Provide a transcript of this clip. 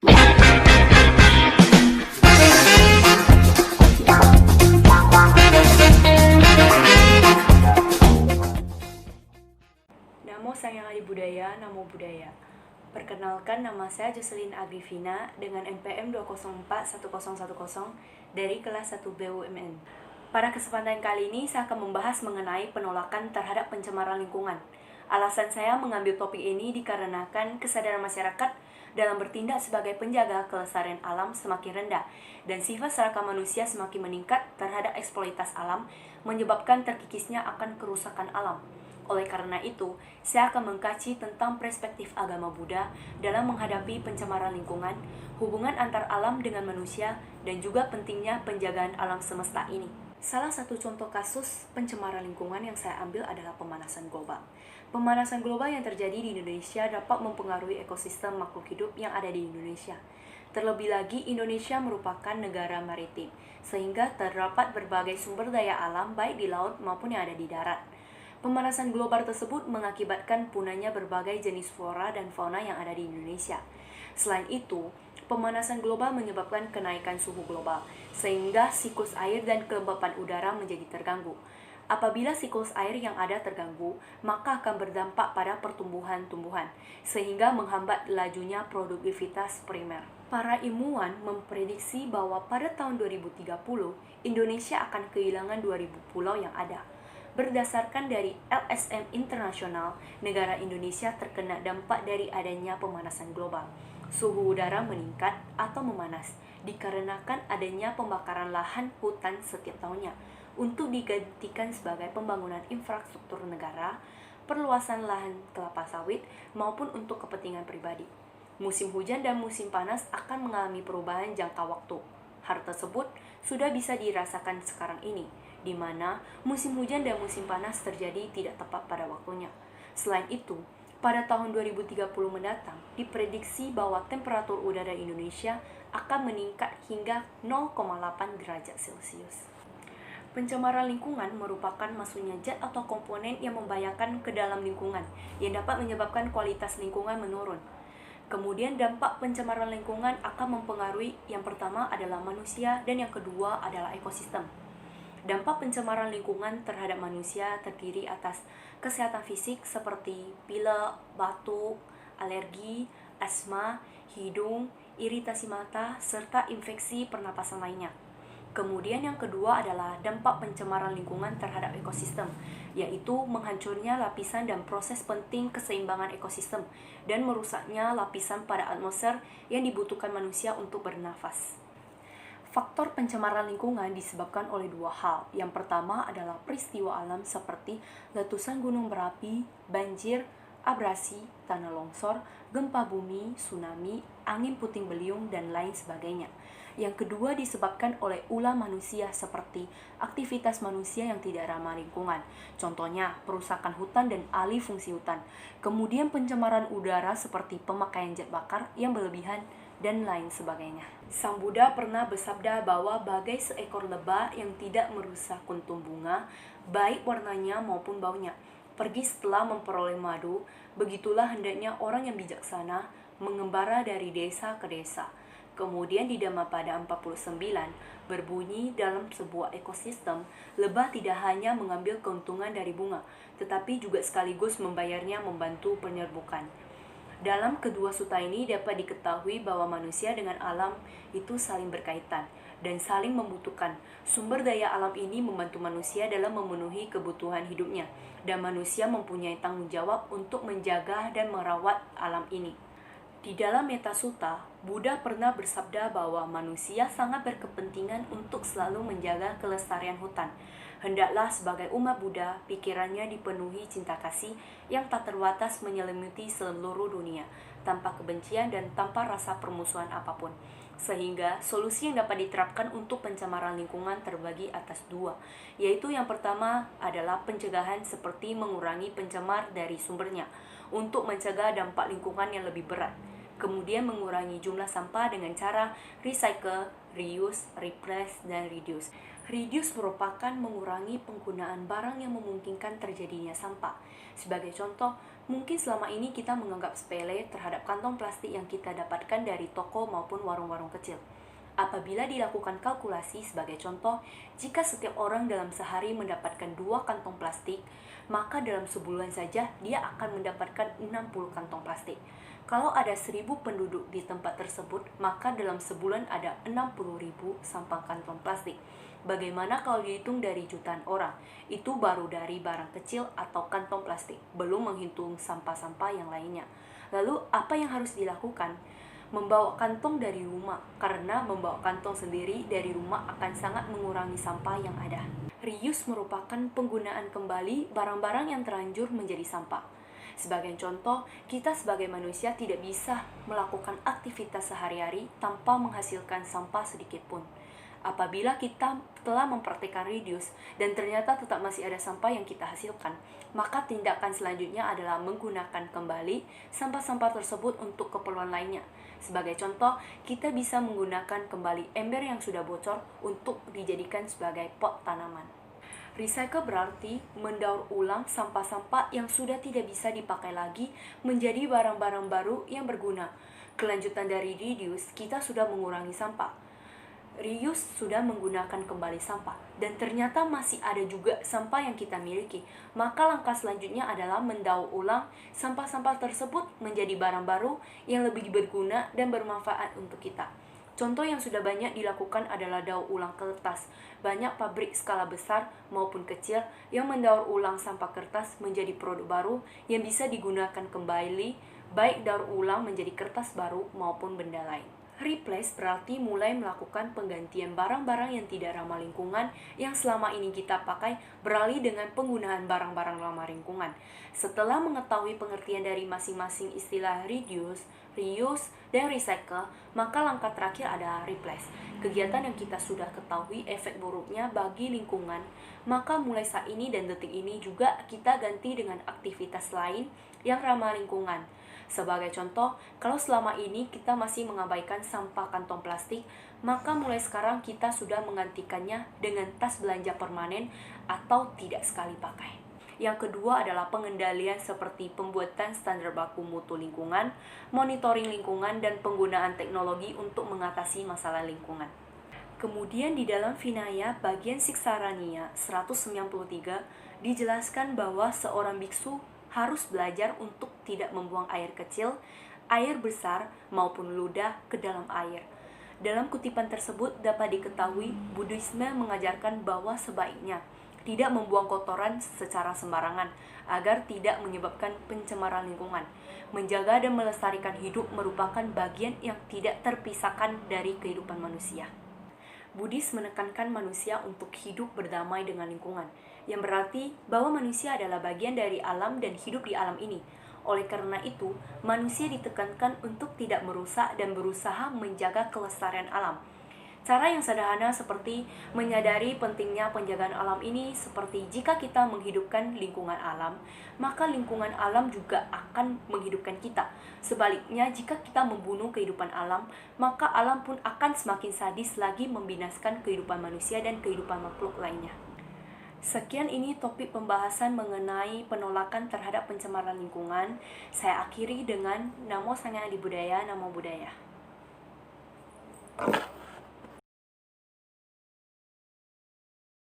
Namo Sang Yang Adi Budaya, Namo Budaya. Perkenalkan, nama saya Jocelyn Agrifina dengan NPM 2041010 dari kelas 1 BUMN. Pada kesempatan kali ini, saya akan membahas mengenai penolakan terhadap pencemaran lingkungan. Alasan saya mengambil topik ini dikarenakan kesadaran masyarakat dalam bertindak sebagai penjaga kelestarian alam semakin rendah dan sifat serakah manusia semakin meningkat terhadap eksploitasi alam, menyebabkan terkikisnya akan kerusakan alam. Oleh karena itu, saya akan mengkaji tentang perspektif agama Buddha dalam menghadapi pencemaran lingkungan, hubungan antar alam dengan manusia, dan juga pentingnya penjagaan alam semesta ini. Salah satu contoh kasus pencemaran lingkungan yang saya ambil adalah pemanasan global. Pemanasan global yang terjadi di Indonesia dapat mempengaruhi ekosistem makhluk hidup yang ada di Indonesia. Terlebih lagi, Indonesia merupakan negara maritim, sehingga terdapat berbagai sumber daya alam baik di laut maupun yang ada di darat. Pemanasan global tersebut mengakibatkan punahnya berbagai jenis flora dan fauna yang ada di Indonesia. Selain itu, pemanasan global menyebabkan kenaikan suhu global, sehingga siklus air dan kelembapan udara menjadi terganggu. Apabila siklus air yang ada terganggu, maka akan berdampak pada pertumbuhan tumbuhan, sehingga menghambat lajunya produktivitas primer. Para ilmuwan memprediksi bahwa pada tahun 2030, Indonesia akan kehilangan 2000 pulau yang ada. Berdasarkan dari LSM Internasional, negara Indonesia terkena dampak dari adanya pemanasan global. Suhu udara meningkat atau memanas dikarenakan adanya pembakaran lahan hutan setiap tahunnya untuk digantikan sebagai pembangunan infrastruktur negara, perluasan lahan kelapa sawit, maupun untuk kepentingan pribadi. Musim hujan dan musim panas akan mengalami perubahan jangka waktu. Hal tersebut sudah bisa dirasakan sekarang ini, di mana musim hujan dan musim panas terjadi tidak tepat pada waktunya. Selain itu, pada tahun 2030 mendatang, diprediksi bahwa temperatur udara Indonesia akan meningkat hingga 0,8 derajat Celcius. Pencemaran lingkungan merupakan masuknya zat atau komponen yang membahayakan ke dalam lingkungan, yang dapat menyebabkan kualitas lingkungan menurun. Kemudian dampak pencemaran lingkungan akan mempengaruhi yang pertama adalah manusia dan yang kedua adalah ekosistem. Dampak pencemaran lingkungan terhadap manusia terdiri atas kesehatan fisik seperti pilek, batuk, alergi, asma, hidung, iritasi mata, serta infeksi pernapasan lainnya. Kemudian yang kedua adalah dampak pencemaran lingkungan terhadap ekosistem, yaitu menghancurnya lapisan dan proses penting keseimbangan ekosistem dan merusaknya lapisan pada atmosfer yang dibutuhkan manusia untuk bernafas. Faktor pencemaran lingkungan disebabkan oleh dua hal. Yang pertama adalah peristiwa alam seperti letusan gunung berapi, banjir, abrasi, tanah longsor, gempa bumi, tsunami, angin puting beliung, dan lain sebagainya. Yang kedua disebabkan oleh ulah manusia seperti aktivitas manusia yang tidak ramah lingkungan. Contohnya, perusakan hutan dan alih fungsi hutan. Kemudian pencemaran udara seperti pemakaian zat bakar yang berlebihan, dan lain sebagainya. Sang Buddha pernah bersabda bahwa bagai seekor lebah yang tidak merusak kuntum bunga, baik warnanya maupun baunya, pergi setelah memperoleh madu, begitulah hendaknya orang yang bijaksana mengembara dari desa ke desa. Kemudian di Dhammapada 49 berbunyi dalam sebuah ekosistem, lebah tidak hanya mengambil keuntungan dari bunga, tetapi juga sekaligus membayarnya membantu penyerbukan. Dalam kedua sutta ini dapat diketahui bahwa manusia dengan alam itu saling berkaitan dan saling membutuhkan. Sumber daya alam ini membantu manusia dalam memenuhi kebutuhan hidupnya, dan manusia mempunyai tanggung jawab untuk menjaga dan merawat alam ini. Di dalam Metta Sutta, Buddha pernah bersabda bahwa manusia sangat berkepentingan untuk selalu menjaga kelestarian hutan. Hendaklah sebagai umat Buddha, pikirannya dipenuhi cinta kasih yang tak terbatas menyelimuti seluruh dunia, tanpa kebencian dan tanpa rasa permusuhan apapun. Sehingga solusi yang dapat diterapkan untuk pencemaran lingkungan terbagi atas dua, yaitu yang pertama adalah pencegahan seperti mengurangi pencemar dari sumbernya, untuk mencegah dampak lingkungan yang lebih berat. Kemudian mengurangi jumlah sampah dengan cara recycle, reuse, replace, dan reduce. Reduce merupakan mengurangi penggunaan barang yang memungkinkan terjadinya sampah. Sebagai contoh, Mungkin selama ini kita menganggap sepele terhadap kantong plastik yang kita dapatkan dari toko maupun warung-warung kecil. Apabila dilakukan kalkulasi sebagai contoh, jika setiap orang dalam sehari mendapatkan 2 kantong plastik, maka dalam sebulan saja dia akan mendapatkan 60 kantong plastik. Kalau ada 1.000 penduduk di tempat tersebut, maka dalam sebulan ada 60.000 sampah kantong plastik. Bagaimana kalau dihitung dari jutaan orang? Itu baru dari barang kecil atau kantong plastik, belum menghitung sampah-sampah yang lainnya. Lalu apa yang harus dilakukan? Membawa kantong dari rumah, karena membawa kantong sendiri dari rumah akan sangat mengurangi sampah yang ada. Reuse merupakan penggunaan kembali barang-barang yang terlanjur menjadi sampah. Sebagai contoh, kita sebagai manusia tidak bisa melakukan aktivitas sehari-hari tanpa menghasilkan sampah sedikit pun. Apabila kita telah mempraktikkan reduce dan ternyata tetap masih ada sampah yang kita hasilkan, maka tindakan selanjutnya adalah menggunakan kembali sampah-sampah tersebut untuk keperluan lainnya. Sebagai contoh, kita bisa menggunakan kembali ember yang sudah bocor untuk dijadikan sebagai pot tanaman. Recycle berarti mendaur ulang sampah-sampah yang sudah tidak bisa dipakai lagi menjadi barang-barang baru yang berguna. Kelanjutan dari reduce, kita sudah mengurangi sampah. Reuse sudah menggunakan kembali sampah, dan ternyata masih ada juga sampah yang kita miliki. Maka langkah selanjutnya adalah mendaur ulang sampah-sampah tersebut menjadi barang baru yang lebih berguna dan bermanfaat untuk kita. Contoh yang sudah banyak dilakukan adalah daur ulang kertas. Banyak pabrik skala besar maupun kecil yang mendaur ulang sampah kertas menjadi produk baru yang bisa digunakan kembali, baik daur ulang menjadi kertas baru maupun benda lain. Replace berarti mulai melakukan penggantian barang-barang yang tidak ramah lingkungan yang selama ini kita pakai beralih dengan penggunaan barang-barang ramah lingkungan. Setelah mengetahui pengertian dari masing-masing istilah reduce, reuse, dan recycle, maka langkah terakhir adalah replace. Kegiatan yang kita sudah ketahui efek buruknya bagi lingkungan, maka mulai saat ini dan detik ini juga kita ganti dengan aktivitas lain yang ramah lingkungan. Sebagai contoh, kalau selama ini kita masih mengabaikan sampah kantong plastik, maka mulai sekarang kita sudah menggantikannya dengan tas belanja permanen atau tidak sekali pakai. Yang kedua adalah pengendalian seperti pembuatan standar baku mutu lingkungan, monitoring lingkungan, dan penggunaan teknologi untuk mengatasi masalah lingkungan. Kemudian di dalam Vinaya bagian Siksaraniya 193 dijelaskan bahwa seorang biksu harus belajar untuk tidak membuang air kecil, air besar, maupun ludah ke dalam air. Dalam kutipan tersebut dapat diketahui Buddhisme mengajarkan bahwa sebaiknya tidak membuang kotoran secara sembarangan agar tidak menyebabkan pencemaran lingkungan. Menjaga dan melestarikan hidup merupakan bagian yang tidak terpisahkan dari kehidupan manusia. Buddhis menekankan manusia untuk hidup berdamai dengan lingkungan, yang berarti bahwa manusia adalah bagian dari alam dan hidup di alam ini. Oleh karena itu, manusia ditekankan untuk tidak merusak dan berusaha menjaga kelestarian alam. Cara yang sederhana seperti menyadari pentingnya penjagaan alam ini seperti jika kita menghidupkan lingkungan alam, maka lingkungan alam juga akan menghidupkan kita. Sebaliknya, jika kita membunuh kehidupan alam, maka alam pun akan semakin sadis lagi membinaskan kehidupan manusia dan kehidupan makhluk lainnya. Sekian ini topik pembahasan mengenai penolakan terhadap pencemaran lingkungan. Saya akhiri dengan Namo Sangya Adi Budaya, Namo Buddhaya.